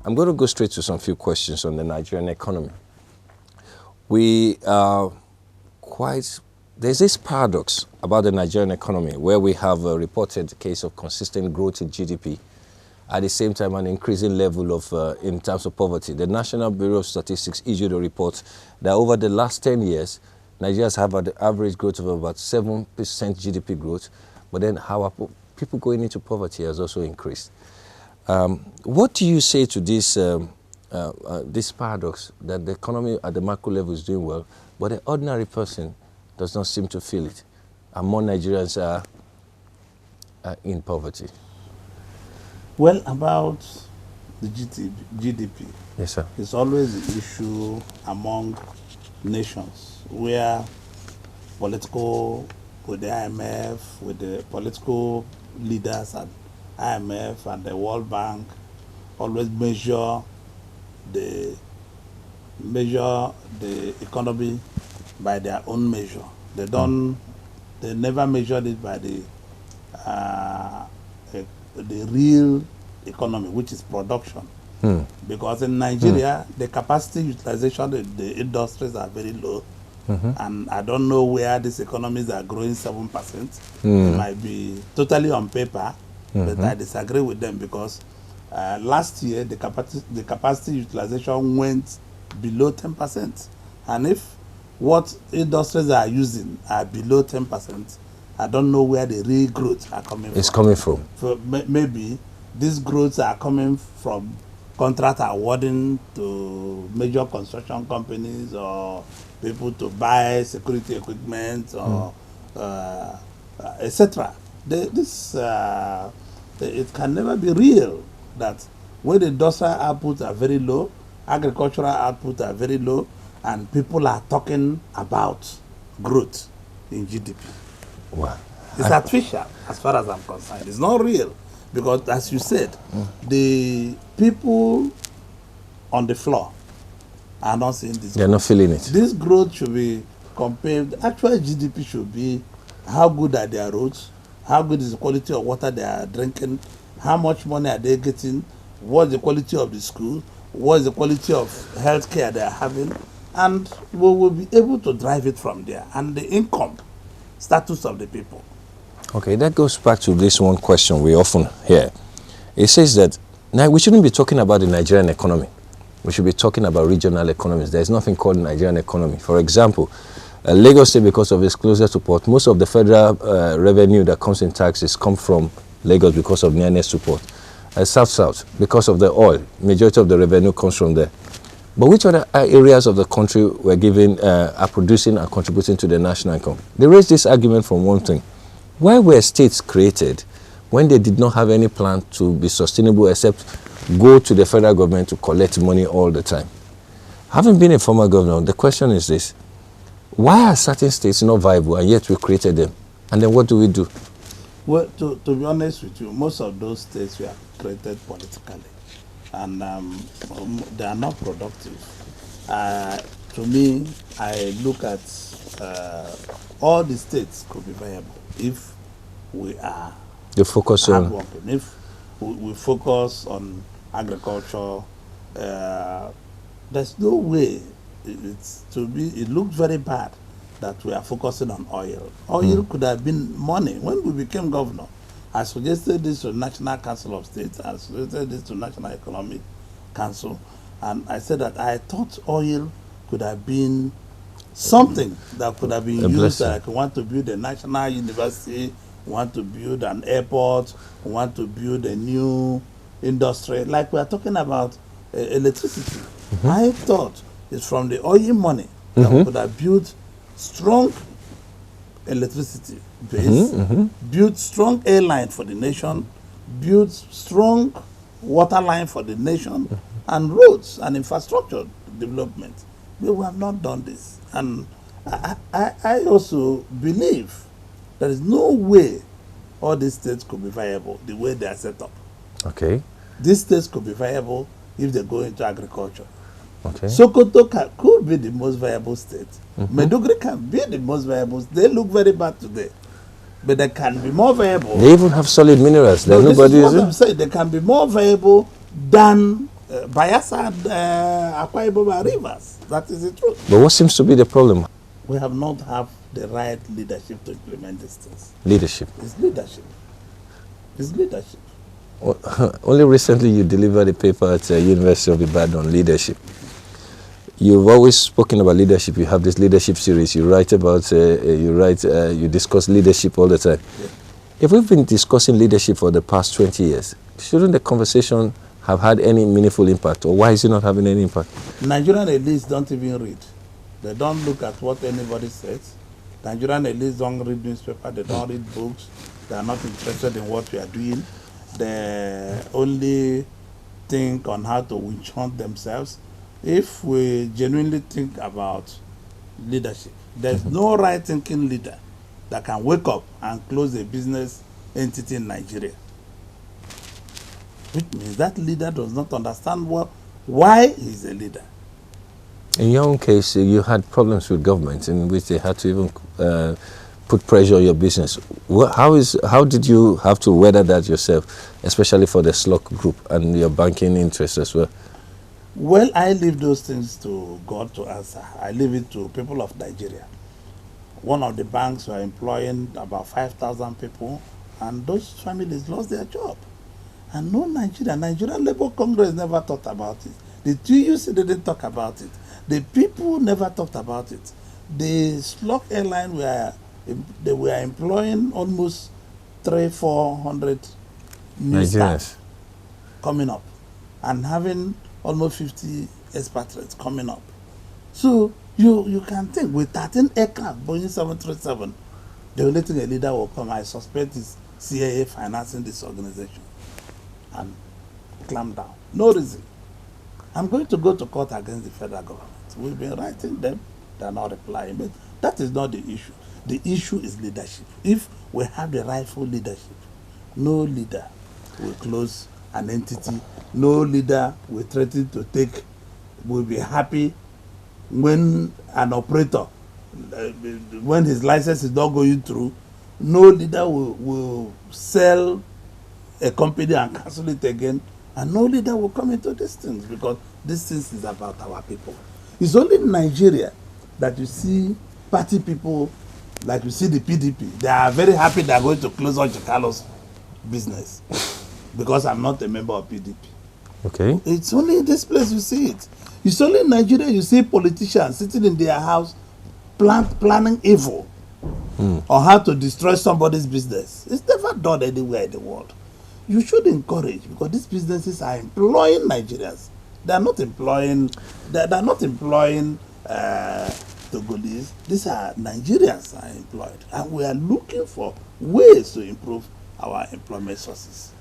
I'm going to go straight to some few questions on the Nigerian economy. We are there's this paradox about the Nigerian economy where we have a reported case of consistent growth in GDP, at the same time an increasing level of, in terms of poverty. The National Bureau of Statistics issued a report that over the last 10 years, Nigerians have had an average growth of about 7% GDP growth, but then how people going into poverty has also increased. What do you say to this, this paradox that the economy at the macro level is doing well, but the ordinary person does not seem to feel it, and more Nigerians are in poverty? Well, about the GDP, yes, sir. It's always an issue among nations where political, with the IMF, with the political leaders at IMF and the World Bank, always measure the economy by their own measure. They don't. They never measured it by the real economy, which is production. Because in Nigeria, the capacity utilization of the industries are very low. And I don't know where these economies are growing 7%. It might be totally on paper, but I disagree with them because last year the capacity utilization went below 10%. And if what industries are using are below 10%, I don't know where the real growth are coming from. It's coming from. So maybe these growths are coming from contract awarding to major construction companies or people to buy security equipment or etc. It can never be real that when the industrial outputs are very low, agricultural outputs are very low, and people are talking about growth in GDP. Wow. It's artificial as far as I'm concerned. It's not real because, as you said, the people on the floor are not seeing this. They're not feeling it. This growth should be compared. Actual GDP should be how good are their roads, how good is the quality of water they are drinking, how much money are they getting, what's the quality of the school, what's the quality of health care they are having, and we will be able to drive it from there. And the income status of the people. Okay, that goes back to this one question we often hear. It says that now we shouldn't be talking about the Nigerian economy. We should be talking about regional economies. There's nothing called Nigerian economy. For example, Lagos State, because of its closer to port, most of the federal revenue that comes in taxes come from Lagos because of nearness to port. South, because of the oil, majority of the revenue comes from there. But which other areas of the country are producing and contributing to the national income? They raise this argument from one thing. Why were states created when they did not have any plan to be sustainable except go to the federal government to collect money all the time? Having been a former governor, the question is this. Why are certain states not viable and yet we created them? And then what do we do? Well, to be honest with you, most of those states were created politically. And they are not productive. To me, I look at all the states could be viable if we are focus on hardworking. If we focus on agriculture, there's no way it looks very bad that we are focusing on oil. Oil could have been money. When we became governor, I suggested this to the National Council of States, I suggested this to National Economic Council, and I said that I thought oil could have been something that could have been used. Like we want to build a national university, we want to build an airport, we want to build a new industry, like we are talking about electricity. I thought it's from the oil money that we could have built strong electricity base, build strong airline for the nation, build strong water line for the nation, and roads and infrastructure development. But we have not done this. And I also believe there is no way all these states could be viable the way they are set up. Okay. These states could be viable if they go into agriculture. Okay. Sokoto could be the most viable state. Maiduguri can be the most viable. They look very bad today, but they can be more viable. They even have solid minerals that nobody is what I'm saying. They can be more viable than Bayelsa and Akwa Ibom are rivers. That is the truth. But what seems to be the problem? We have not have the right leadership to implement these things. Leadership. It's leadership. It's leadership. Only recently you delivered a paper at University of Ibadan on leadership. You've always spoken about leadership. You have this leadership series. You write about, you discuss leadership all the time. Yeah. If we've been discussing leadership for the past 20 years, shouldn't the conversation have had any meaningful impact? Or why is it not having any impact? Nigerian elites don't even read. They don't look at what anybody says. Nigerian elites don't read newspaper. They don't read books. They are not interested in what we are doing. They only think on how to witch hunt themselves. If we genuinely think about leadership, there's no right-thinking leader that can wake up and close a business entity in Nigeria. Which means that leader does not understand why he's a leader. In your own case, you had problems with government in which they had to even put pressure on your business. How did you have to weather that yourself, especially for the SLOC group and your banking interests as well? Well, I leave those things to God to answer. I leave it to people of Nigeria. One of the banks were employing about 5,000 people, and those families lost their job. And no Nigerian Labour Congress never thought about it. The TUC didn't talk about it. The people never talked about it. The SLOC airline they were employing almost 300-400 new staff coming up, and having almost 50 expatriates coming up. So you can think with 13 aircraft, Boeing 737, the only thing a leader will come, I suspect, is CIA financing this organization and clamp down. No reason. I'm going to go to court against the federal government. We've been writing them, they're not replying, but that is not the issue. The issue is leadership. If we have the rightful leadership, no leader will close an entity, no leader will threaten to will be happy when an operator, when his license is not going through, no leader will sell a company and cancel it again, and no leader will come into these things, because these things is about our people. It's only in Nigeria that you see party people, like you see the PDP, they are very happy they are going to close Orji Kalu's business because I'm not a member of PDP. Okay. It's only in this place you see it. It's only in Nigeria you see politicians sitting in their house planning evil or how to destroy somebody's business. It's never done anywhere in the world. You should encourage, because these businesses are employing Nigerians. They are not employing Togolese. These are Nigerians are employed, and we are looking for ways to improve our employment sources.